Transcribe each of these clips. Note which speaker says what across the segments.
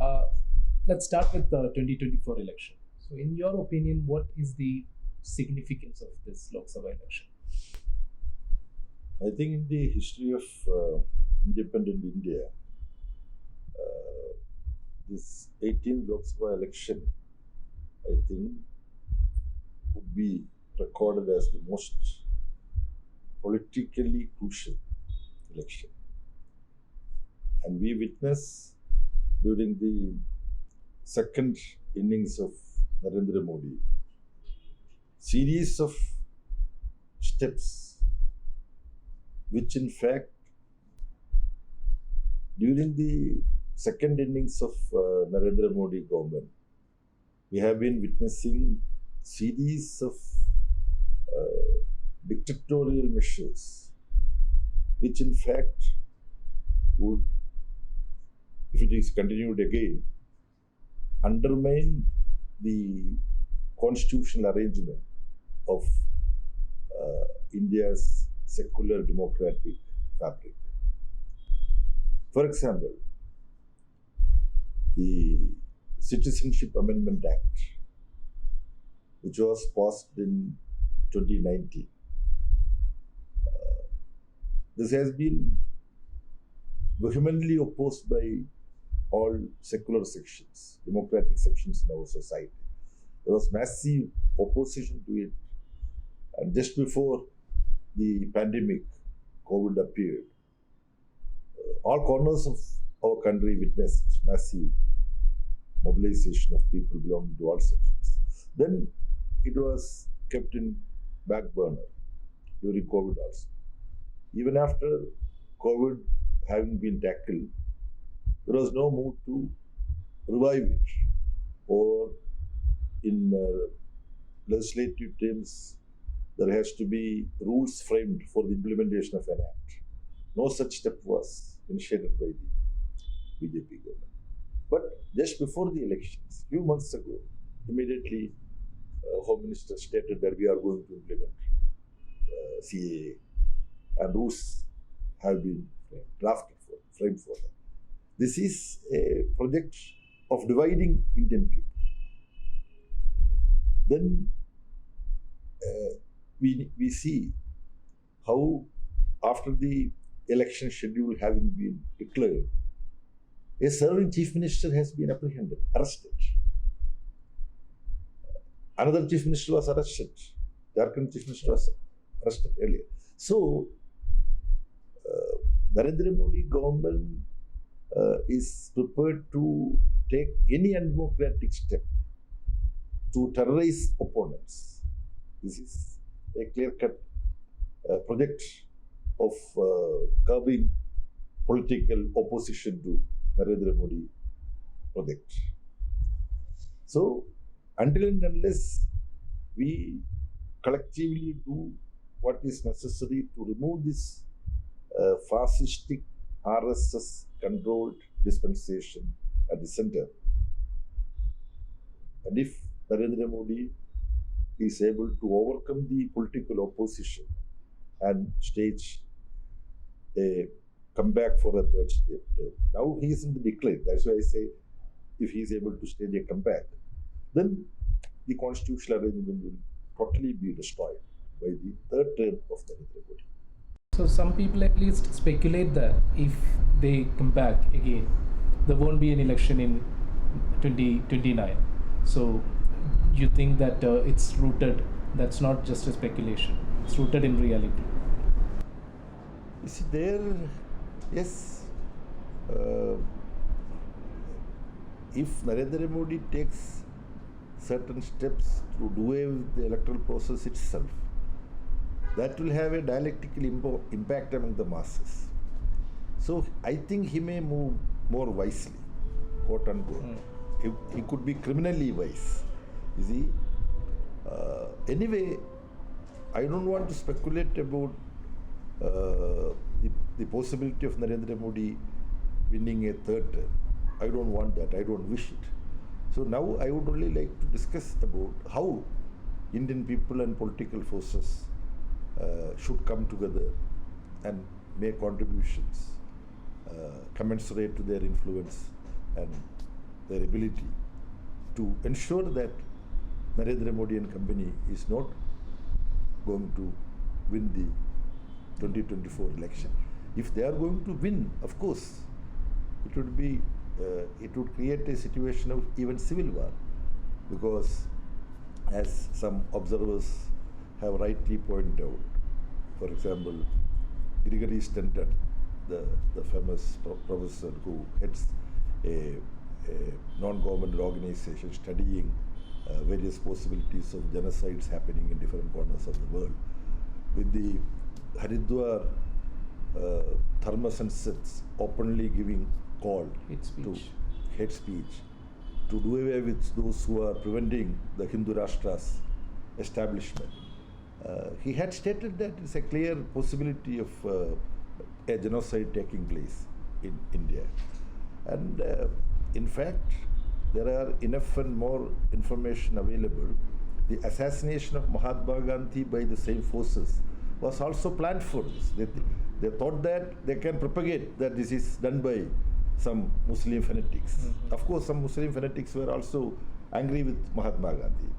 Speaker 1: Uh, let's start with the 2024 election. So, in your opinion, what is the significance of this Lok Sabha election?
Speaker 2: I think in the history of independent India, this 18th Lok Sabha election, I think, would be recorded as the most politically crucial election. And we witnessed during the second innings of Narendra Modi series of steps which in fact during the second innings of Narendra Modi government, we have been witnessing series of dictatorial measures, which in fact would, if it is continued again, undermine the constitutional arrangement of India's secular democratic fabric. For example, the Citizenship Amendment Act, which was passed in 2019, this has been vehemently opposed by all secular sections, democratic sections in our society. There was massive opposition to it. And just before the pandemic, COVID appeared, all corners of our country witnessed massive mobilization of people belonging to all sections. Then it was kept in back burner during COVID also. Even after COVID having been tackled, there was no move to revive it, or in legislative terms, there has to be rules framed for the implementation of an act. No such step was initiated by the BJP government. But just before the elections, few months ago, immediately Home Minister stated that we are going to implement CAA, and rules have been drafted for, framed for that. This is a project of dividing Indian people. Then we see how after the election schedule having been declared, a serving chief minister has been apprehended, arrested. Another chief minister was arrested. Jharkhand chief minister was arrested earlier. So, Narendra Modi government is prepared to take any undemocratic step to terrorize opponents. This is a clear-cut project of curbing political opposition to Narendra Modi project. So, until and unless we collectively do what is necessary to remove this fascistic RSS controlled dispensation at the center, and if Narendra Modi is able to overcome the political opposition and stage a comeback for a third step. Now he is in the decline. That's why I say if he is able to stage a comeback, then the constitutional arrangement will totally be destroyed by the third term of Narendra Modi.
Speaker 1: So, some people at least speculate that if they come back again, there won't be an election in 2029. So, you think that it's rooted, that's not just a speculation, it's rooted in reality?
Speaker 2: You see, yes, if Narendra Modi takes certain steps to do away with the electoral process itself, that will have a dialectical impact among the masses. So I think he may move more wisely, quote unquote. He could be criminally wise. You see, anyway, I don't want to speculate about the possibility of Narendra Modi winning a third term. I don't want that. I don't wish it. So now I would only like to discuss about how Indian people and political forces should come together and make contributions commensurate to their influence and their ability to ensure that Narendra Modi and company is not going to win the 2024 election. If they are going to win, of course, it would create a situation of even civil war, because as some observers have rightly pointed out, for example, Gregory Stanton, the famous professor who heads a non-governmental organization studying various possibilities of genocides happening in different corners of the world, with the Haridwar Dharma sunsets openly giving call to hate speech, to do away with those who are preventing the Hindu Rashtra's establishment. He had stated that it's a clear possibility of a genocide taking place in India. And in fact, there are enough and more information available. The assassination of Mahatma Gandhi by the same forces was also planned for this. They thought that they can propagate that this is done by some Muslim fanatics. Mm-hmm. Of course, some Muslim fanatics were also angry with Mahatma Gandhi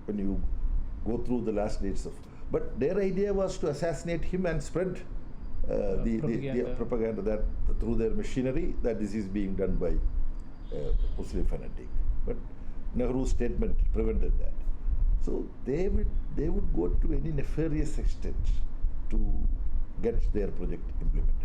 Speaker 2: when you go through the last days of. But their idea was to assassinate him and spread the propaganda that through their machinery that this is being done by Muslim fanatic. But Nehru's statement prevented that. So they would go to any nefarious extent to get their project implemented.